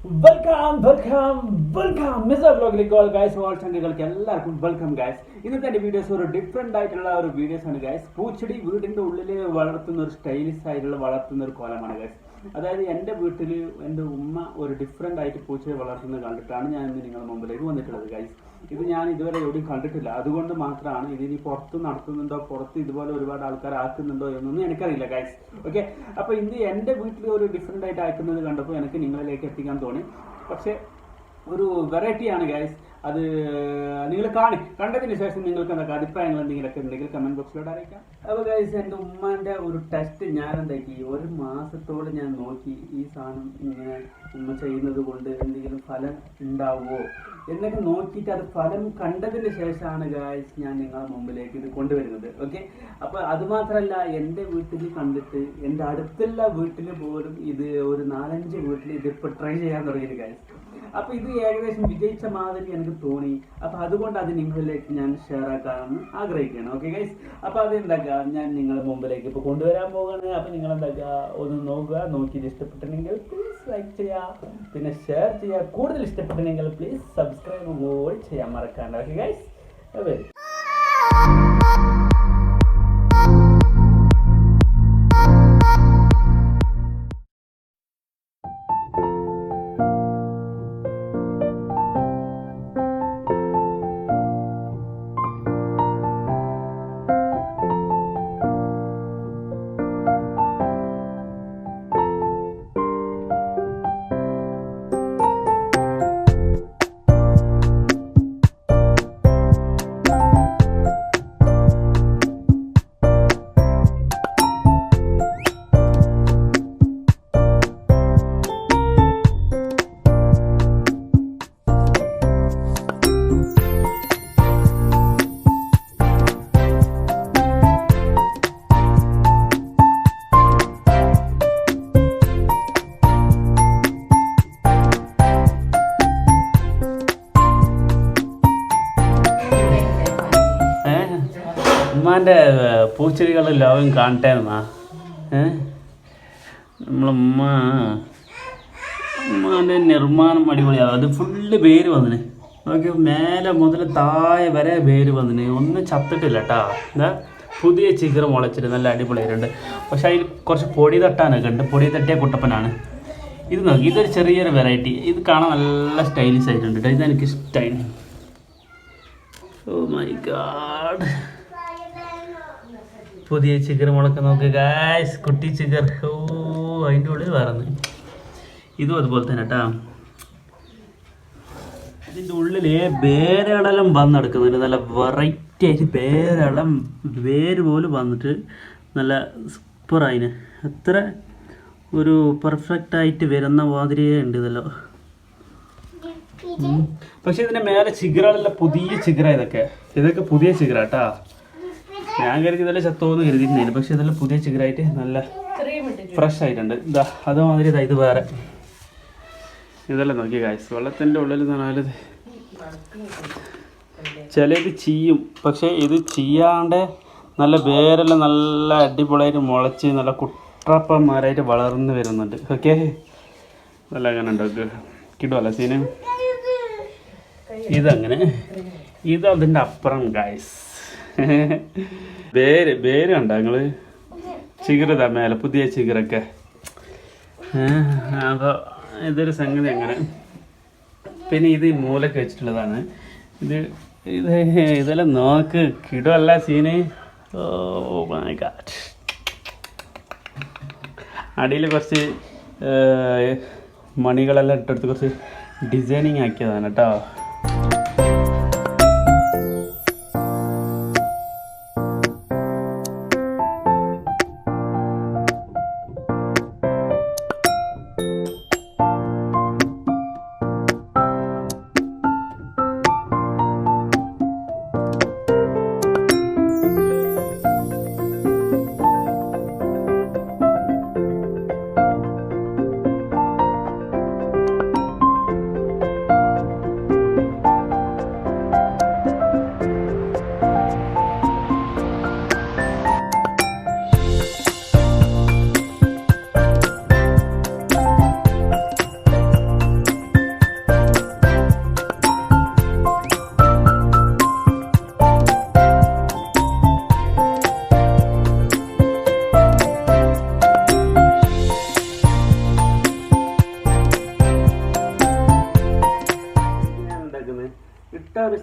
Welcome mister വ്ലോഗിലേക്ക് all ചങ്കകൾക്ക് എല്ലാവർക്കും welcome guys. ഇന്നത്തെ എൻ്റെ വീഡിയോസ് ഒരു ഡിഫറെൻ്റ് ആയിട്ടുള്ള ഒരു വീഡിയോസ് ആണ് ഗൈസ്. പൂച്ചെടി വീടിൻ്റെ ഉള്ളിൽ വളർത്തുന്ന ഒരു സ്റ്റൈലിഷ് ആയിട്ടുള്ള വളർത്തുന്ന ഒരു കോലമാണ് ഗൈസ്. അതായത് എൻ്റെ വീട്ടിൽ എൻ്റെ ഉമ്മ ഒരു ഡിഫറെൻ്റ് ആയിട്ട് പൂച്ചയെ വളർത്തുന്നത് കണ്ടിട്ടാണ് ഞാൻ ഇന്ന് നിങ്ങളുടെ മുമ്പിലേക്ക് വന്നിട്ടുള്ളത് ഗൈസ്. ഇത് ഞാൻ ഇതുവരെ എവിടെയും കണ്ടിട്ടില്ല, അതുകൊണ്ട് മാത്രമാണ് ഇതിനി പുറത്ത് നടത്തുന്നുണ്ടോ, പുറത്ത് ഇതുപോലെ ഒരുപാട് ആൾക്കാർ ആക്കുന്നുണ്ടോ എന്നൊന്നും എനിക്കറിയില്ല ഗൈസ്. ഓക്കെ, അപ്പോൾ ഇന്ന് എൻ്റെ വീട്ടിൽ ഒരു ഡിഫറെൻ്റ് ആയിട്ട് ആക്കുന്നത് കണ്ടപ്പോൾ എനിക്ക് നിങ്ങളിലേക്ക് എത്തിക്കാൻ തോന്നി. പക്ഷേ ഒരു വെറൈറ്റിയാണ് ഗൈസ്. അത് നിങ്ങൾ കണ്ടതിന് ശേഷം നിങ്ങൾക്ക് എന്തൊക്കെ അഭിപ്രായങ്ങൾ എന്തെങ്കിലുമൊക്കെ ഉണ്ടെങ്കിൽ കമൻറ്റ് ബോക്സിലോട്ട് അറിയിക്കാം. അപ്പോൾ ഗൈസ്, എൻ്റെ ഉമ്മാൻ്റെ ഒരു ടെസ്റ്റ് ഞാൻ എന്താക്കി, ഒരു മാസത്തോട് ഞാൻ നോക്കി ഈ സാധനം ഇങ്ങനെ ഉമ്മ ചെയ്യുന്നത് കൊണ്ട് എന്തെങ്കിലും ഫലം ഉണ്ടാവുമോ എന്നൊക്കെ നോക്കിയിട്ട് അത് ഫലം കണ്ടതിന് ശേഷമാണ് ഗൈസ് ഞാൻ നിങ്ങളുടെ മുമ്പിലേക്ക് ഇത് കൊണ്ടുവരുന്നത്. ഓക്കെ, അപ്പോൾ അതുമാത്രമല്ല, എൻ്റെ വീട്ടിൽ കണ്ടിട്ട് എൻ്റെ അടുത്തുള്ള വീട്ടിൽ പോലും ഇത് ഒരു 4-5 വീട്ടിൽ ഇതിപ്പോൾ ട്രൈ ചെയ്യാൻ തുടങ്ങിയത് ഗൈസ്. അപ്പോൾ ഇത് ഏകദേശം വിജയിച്ച മാതിരി എനിക്ക് തോന്നി. അപ്പോൾ അതുകൊണ്ട് അത് നിങ്ങളിലേക്ക് ഞാൻ ഷെയർ ആക്കാമെന്ന് ആഗ്രഹിക്കുകയാണ്. ഓക്കെ ഗൈസ്, അപ്പോൾ അത് എന്താക്കുക, ഞാൻ നിങ്ങളുടെ മുമ്പിലേക്ക് ഇപ്പോൾ കൊണ്ടുവരാൻ പോകുകയാണ്. അപ്പോൾ നിങ്ങൾ എന്താക്കുക, ഒന്ന് നോക്കുക, നോക്കിയിട്ട് ഇഷ്ടപ്പെട്ടിട്ടുണ്ടെങ്കിൽ പ്ലീസ് ലൈക്ക് ചെയ്യുക, പിന്നെ ഷെയർ ചെയ്യുക. കൂടുതൽ ഇഷ്ടപ്പെട്ടിട്ടുണ്ടെങ്കിൽ പ്ലീസ് സബ്സ്ക്രൈബ് കൂടി ചെയ്യാൻ മറക്കാണ്ട്. ഓക്കെ ഗൈസ്, അതെ. ഉമ്മാൻ്റെ പൂച്ചെടികളുടെ ലോകം കാണട്ടെ എന്നാ ഉമ്മാൻ്റെ നിർമ്മാണം അടിപൊളിയാണ്. അത് ഫുള്ള് വേര് വന്നിന്. നോക്കി, മേലെ മുതൽ താഴെ വരെ വേര് വന്നിന്. ഒന്നും ചത്തിട്ടില്ല കേട്ടോ. എന്താ പുതിയ ചിഗർ മുളച്ചിട്ട് നല്ല അടിപൊളിയായിട്ടുണ്ട്. പക്ഷെ അതിൽ കുറച്ച് പൊടി തട്ടാനൊക്കെ ഉണ്ട്. പൊടി തട്ടിയ കുട്ടപ്പനാണ് ഇത്. നോക്കി, ഇതൊരു ചെറിയൊരു വെറൈറ്റി. ഇത് കാണാൻ നല്ല സ്റ്റൈലിഷ് ആയിട്ടുണ്ട് കേട്ടോ. ഇതെനിക്ക് ഇഷ്ടമായി. ഓ മൈ ഗാഡ്, പുതിയ ചിഗർ മുളക്ക് നോക്ക് ഗായ്സ്, കുട്ടി ചിഗർ. ഓ, അതിൻ്റെ ഉള്ളിൽ വേറെന്ന്. ഇതും അതുപോലെ തന്നെ കേട്ടോ. ഇതിൻ്റെ ഉള്ളിൽ വേരടലം വന്നെടുക്കുന്നുണ്ട്. നല്ല വെറൈറ്റി ആയിട്ട് വേര് പോലും വന്നിട്ട് നല്ല സൂപ്പറായിന്. അത്ര ഒരു പെർഫെക്റ്റ് ആയിട്ട് വരുന്ന മാതിരിയേ ഉണ്ട് ഇതല്ലോ. പക്ഷെ ഇതിൻ്റെ മേലെ ചിഗറുകളെല്ലാം പുതിയ ചിഗറ. ഇതൊക്കെ പുതിയ ചിഗറ കേട്ടാ. ഞാൻ കരുതി ഇതെല്ലാം ചത്തോന്ന് കരുതിയിട്ടുണ്ടായിരുന്നു. പക്ഷെ ഇതെല്ലാം പുതിയ ചിഗറായിട്ട് നല്ല ഫ്രഷ് ആയിട്ടുണ്ട്. ഇതാ അതുമാതിരി ഇതാ ഇത് വേറെ. ഇതെല്ലാം നോക്കിയ ഗായ്സ്, വെള്ളത്തിൻ്റെ ഉള്ളിൽ എന്ന് പറഞ്ഞാൽ ചിലത് ചീയും. പക്ഷേ ഇത് ചെയ്യാണ്ട് നല്ല വേരെല്ലാം നല്ല അടിപൊളിയായിട്ട് മുളച്ച് നല്ല കുട്ടപ്പന്മാരായിട്ട് വളർന്നു വരുന്നുണ്ട്. ഓക്കെ, നല്ല അങ്ങനെ ഉണ്ടാക്കുക കിട്ടുമല്ല സീന്. ഇതങ്ങനെ, ഇത് അതിൻ്റെ അപ്പുറം ഗായ്സ്. വേര് കണ്ടോ നിങ്ങൾ? ചിഗറതാ മേലെ പുതിയ ചിഗറൊക്കെ. അപ്പോൾ ഇതൊരു സംഗതി അങ്ങനെ. പിന്നെ ഇത് മൂലൊക്കെ വെച്ചിട്ടുള്ളതാണ്. ഇതെല്ലാം നോക്ക്, കിടുമല്ല സീന്. Oh my God. അടിയിൽ കുറച്ച് മണികളെല്ലാം ഇട്ടെടുത്ത് കുറച്ച് ഡിസൈനിങ് ആക്കിയതാണ് കേട്ടോ.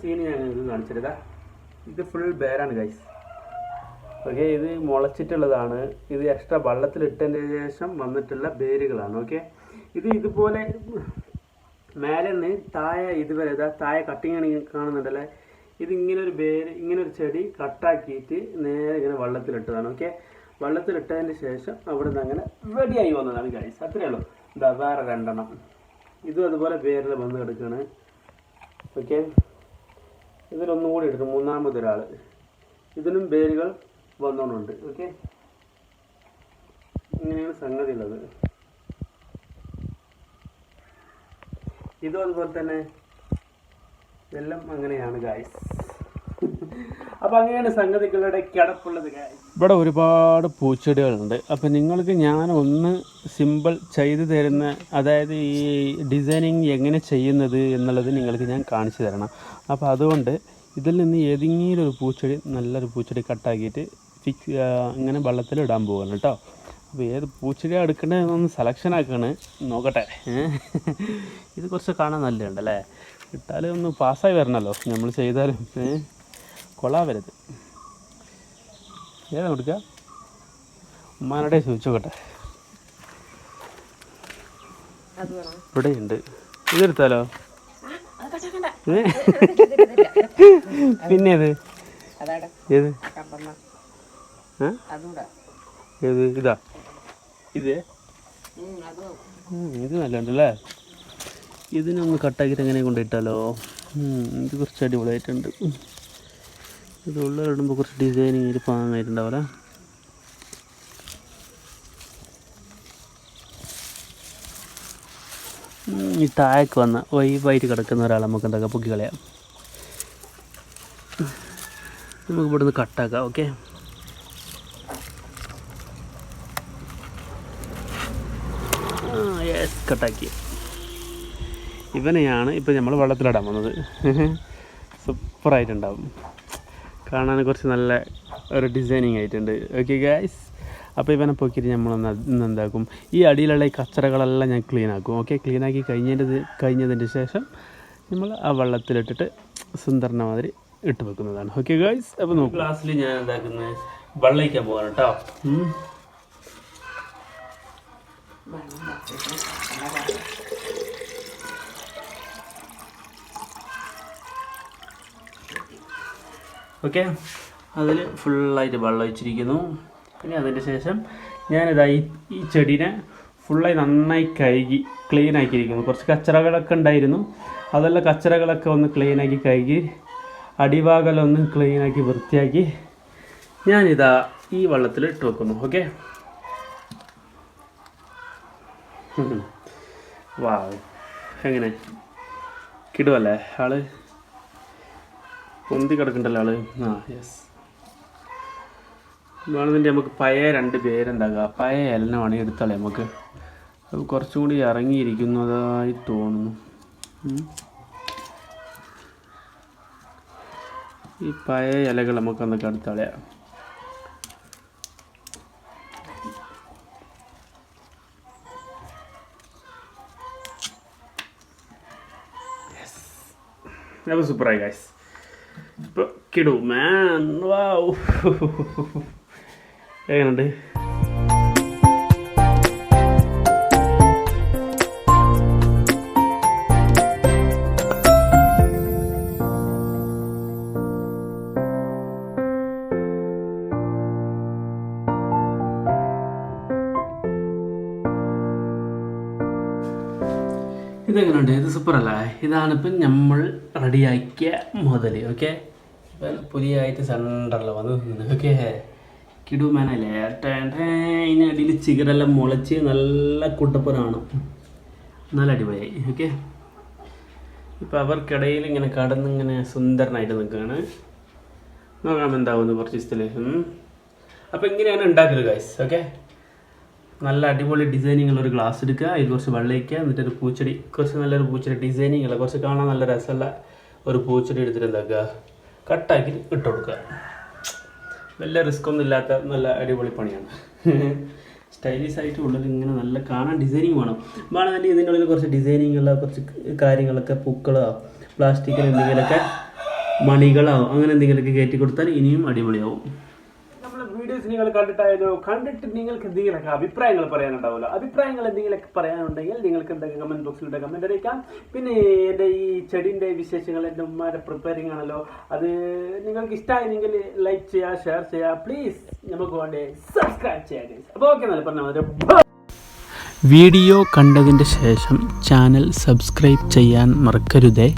സീൻ ഞാൻ ഇത് കാണിച്ചിരുതാ. ഇത് ഫുൾ ബേരാണ് ഗൈസ്. ഓക്കെ, ഇത് മുളച്ചിട്ടുള്ളതാണ്. ഇത് എക്സ്ട്രാ വെള്ളത്തിലിട്ടതിന് ശേഷം വന്നിട്ടുള്ള വേരുകളാണ്. ഓക്കെ, ഇത് ഇതുപോലെ മേലെ നിന്ന് താഴെ ഇതുവരെ താഴെ കട്ടിങ് കാണുന്നുണ്ടല്ലേ. ഇത് ഇങ്ങനെ ഒരു വേര്, ഇങ്ങനെ ഒരു ചെടി കട്ടാക്കിയിട്ട് നേരെ ഇങ്ങനെ വെള്ളത്തിലിട്ടതാണ്. ഓക്കെ, വെള്ളത്തിലിട്ടതിന് ശേഷം അവിടെ നിന്ന് അങ്ങനെ റെഡിയായി വന്നതാണ് ഗൈസ്. അത്രയേ ഉള്ളൂ. ഇതാ വേറെ 2 എണ്ണം ഇതും അതുപോലെ വേരിൽ വന്ന് കിടക്കുകയാണ്. ഓക്കെ, ഇതിലൊന്നും കൂടി എടുക്കും. 3-മതൊരാൾ ഇതിനും വേരുകൾ വന്നോണ്ടുണ്ട്. ഓക്കെ, ഇങ്ങനെയാണ് സംഗതി ഉള്ളത്. ഇതും അതുപോലെ തന്നെ എല്ലാം അങ്ങനെയാണ് ഗായ്സ്. അപ്പം അങ്ങനെയാണ് സംഗതികളുടെ കിടപ്പുള്ളത് ഗായ്സ്. ഇവിടെ ഒരുപാട് പൂച്ചെടികളുണ്ട്. അപ്പം നിങ്ങൾക്ക് ഞാനൊന്ന് സിമ്പിൾ ചെയ്ത് തരുന്ന, അതായത് ഈ ഡിസൈനിങ് എങ്ങനെ ചെയ്യുന്നത് എന്നുള്ളത് നിങ്ങൾക്ക് ഞാൻ കാണിച്ചു തരണം. അപ്പോൾ അതുകൊണ്ട് ഇതിൽ നിന്ന് ഏതെങ്കിലും ഒരു പൂച്ചെടി, നല്ലൊരു പൂച്ചെടി കട്ടാക്കിയിട്ട് ഇങ്ങനെ വെള്ളത്തിൽ ഇടാൻ പോവാണ് കേട്ടോ. അപ്പോൾ ഏത് പൂച്ചെടി എടുക്കേണ്ടതെന്നൊന്ന് സെലക്ഷൻ ആക്കുകയാണ്. നോക്കട്ടെ. ഇത് കുറച്ച് കാണാൻ നല്ലതുണ്ടല്ലേ. ഇട്ടാലും ഒന്ന് പാസ്സായി വരണമല്ലോ നമ്മൾ ചെയ്താലും. കൊള്ളാവരുത്. ഏതാ കൊടുക്കുക? ഉമ്മാനോടെ ചോദിച്ചു നോക്കട്ടെ. ഇവിടെ ഉണ്ട്. ഇതെടുത്താലോ? പിന്നെ ഏത് ഏത് ഏത് ഇതാ? ഇത് നല്ലതുണ്ടല്ലേ. ഇതിനൊന്ന് കട്ടാക്കിയിട്ട് എങ്ങനെ കൊണ്ടിട്ടാലോ? ഇത് കുറച്ച് അടിപൊളിയായിട്ടുണ്ട്. ഇത് ഉള്ളിടുമ്പോൾ കുറച്ച് ഡിസൈനിങ് പാങ്ങായിട്ടുണ്ടാവില്ല. ഈ താഴേക്ക് വന്ന വൈബായിട്ട് കിടക്കുന്ന ഒരാൾ നമുക്ക് എന്താക്കാം, പൊക്കി കളയാം. നമുക്ക് ഇവിടെ നിന്ന് കട്ടാക്കാം. ഓക്കെ, യെസ്, കട്ടാക്കി. ഇവനെയാണ് ഇപ്പോൾ നമ്മൾ വെള്ളത്തിലിടാൻ വന്നത്. സൂപ്പറായിട്ടുണ്ടാവും. കാണാൻ കുറച്ച് നല്ല ഒരു ഡിസൈനിങ് ആയിട്ടുണ്ട്. ഓക്കെ ഗൈസ്, അപ്പോൾ ഇവനെ പൊക്കിയിട്ട് നമ്മളൊന്ന് ഇന്ന് എന്താക്കും, ഈ അടിയിലുള്ള ഈ കച്ചറകളെല്ലാം ഞാൻ ക്ലീൻ ആക്കും. ഓക്കെ, ക്ലീനാക്കി കഴിഞ്ഞതിൻ്റെ ശേഷം നമ്മൾ ആ വെള്ളത്തിലിട്ടിട്ട് സുന്ദരന മാതിരി ഇട്ട് വെക്കുന്നതാണ്. ഓക്കെ ഗൈസ്, അപ്പോൾ നോക്കും. ക്ലാസ്സിൽ ഞാൻ എന്താക്കുന്നത്, വെള്ളം ഒഴിക്കാൻ പോകാൻ കേട്ടോ. ഓക്കെ, അതിൽ ഫുള്ളായിട്ട് വെള്ളം ഒഴിച്ചിരിക്കുന്നു. പിന്നെ അതിൻ്റെ ശേഷം ഞാനിതായി ഈ ചെടീനെ ഫുള്ളായി നന്നായി കഴുകി ക്ലീൻ ആക്കിയിരിക്കുന്നു. കുറച്ച് കച്ചറകളൊക്കെ ഉണ്ടായിരുന്നു. അതെല്ലാം കച്ചറകളൊക്കെ ഒന്ന് ക്ലീനാക്കി കഴുകി അടിഭാഗമൊന്ന് ക്ലീനാക്കി വൃത്തിയാക്കി ഞാനിതാ ഈ വെള്ളത്തിൽ ഇട്ട് വെക്കുന്നു. ഓക്കെ, വാ, എങ്ങനെ കിടുവല്ലേ ആള്? പൊന്തി കിടക്കണ്ടല്ലോ ആള്. യെസ്, വേണമെന്നിട്ട് നമുക്ക് പഴയ 2 പേരുണ്ടാകുക. പഴയ എല്ലാം വേണമെങ്കിൽ എടുത്താലേ നമുക്ക് കുറച്ചും കൂടി ഇറങ്ങിയിരിക്കുന്നതായി തോന്നുന്നു. ഈ പഴയ ഇലകൾ നമുക്കൊന്നൊക്കെ എടുത്താളയാം. അപ്പോൾ സൂപ്പറായി ഗൈസ്. ഇപ്പോൾ കിടു മാൻ, വാവ്, എങ്ങനെയുണ്ട്? ഇതെങ്ങനെയുണ്ട്? ഇത് സൂപ്പറല്ലേ? ഇതാണിപ്പം നമ്മൾ റെഡിയാക്കിയ മുതൽ. ഓക്കെ, ഇപ്പം പുലിയായിട്ട് സെൻറ്ററിൽ വന്ന് നിന്ന്. ഓക്കെ, കിടുമാനല്ലേ? ഇതിനടിയിൽ ചിഗരെല്ലാം മുളച്ച് നല്ല കുട്ടപ്പനാണ്, നല്ല അടിപൊളിയായി. ഓക്കെ, ഇപ്പം അവർക്കിടയിൽ ഇങ്ങനെ കടന്നിങ്ങനെ സുന്ദരനായിട്ട് നിൽക്കുകയാണ്. നോക്കാം എന്താവുന്നു കുറച്ച് ദിവസത്തിൽ. അപ്പോൾ ഇങ്ങനെയാണ് ഉണ്ടാക്കല് ഗൈസ്. ഓക്കെ, നല്ല അടിപൊളി ഡിസൈനിങ് ഉള്ള ഒരു ഗ്ലാസ് എടുക്കുക, അതിൽ കുറച്ച് വെള്ളം ഒഴിക്കുക, എന്നിട്ടൊരു പൂച്ചെടി, കുറച്ച് നല്ലൊരു പൂച്ചെടി ഡിസൈനിങ് ഉള്ള, കുറച്ച് കാണാൻ നല്ല രസമുള്ള ഒരു പൂച്ചെടി എടുത്തിട്ട് എന്താക്കുക, കട്ടാക്കി ഇട്ട് കൊടുക്കുക. വലിയ റിസ്ക് ഒന്നും ഇല്ലാത്ത നല്ല അടിപൊളി പണിയാണ്. സ്റ്റൈലിഷ് ആയിട്ട് ഉള്ളത് ഇങ്ങനെ നല്ല കാണാൻ ഡിസൈനിങ് വേണമെങ്കിൽ ഇതിൻ്റെ ഉള്ളിൽ കുറച്ച് ഡിസൈനിങ് ഉള്ള കുറച്ച് കാര്യങ്ങളൊക്കെ, പൂക്കളോ പ്ലാസ്റ്റിക്കിൽ എന്തെങ്കിലുമൊക്കെ മണികളോ അങ്ങനെ എന്തെങ്കിലുമൊക്കെ കയറ്റി കൊടുത്താൽ ഇനിയും അടിപൊളിയാവും. നമ്മളെ വീഡിയോസ് നിങ്ങൾ കണ്ടിട്ട് നിങ്ങൾക്ക് എന്തെങ്കിലുമൊക്കെ അഭിപ്രായങ്ങൾ പറയാനുണ്ടാവുമല്ലോ. അഭിപ്രായങ്ങൾ എന്തെങ്കിലുമൊക്കെ പറയാനുണ്ടെങ്കിൽ നിങ്ങൾക്ക് എന്തൊക്കെ കമൻറ്റ് ബോക്സിലൂടെ കമൻറ്റ് അറിയിക്കാം. പിന്നെ എൻ്റെ ഈ ചെടീൻ്റെ വിശേഷങ്ങൾ എൻ്റെ ഉമ്മാരെ പ്രിപ്പയറിംഗ് ആണല്ലോ, അത് നിങ്ങൾക്ക് ഇഷ്ടമായെങ്കിൽ ലൈക്ക് ചെയ്യുക, ഷെയർ ചെയ്യുക, പ്ലീസ് നമുക്ക് വേണ്ടി സബ്സ്ക്രൈബ് ചെയ്യുക. അപ്പോൾ ഓക്കെ നല്ല പറഞ്ഞാൽ വീഡിയോ കണ്ടതിൻ്റെ ശേഷം ചാനൽ സബ്സ്ക്രൈബ് ചെയ്യാൻ മറക്കരുതേ.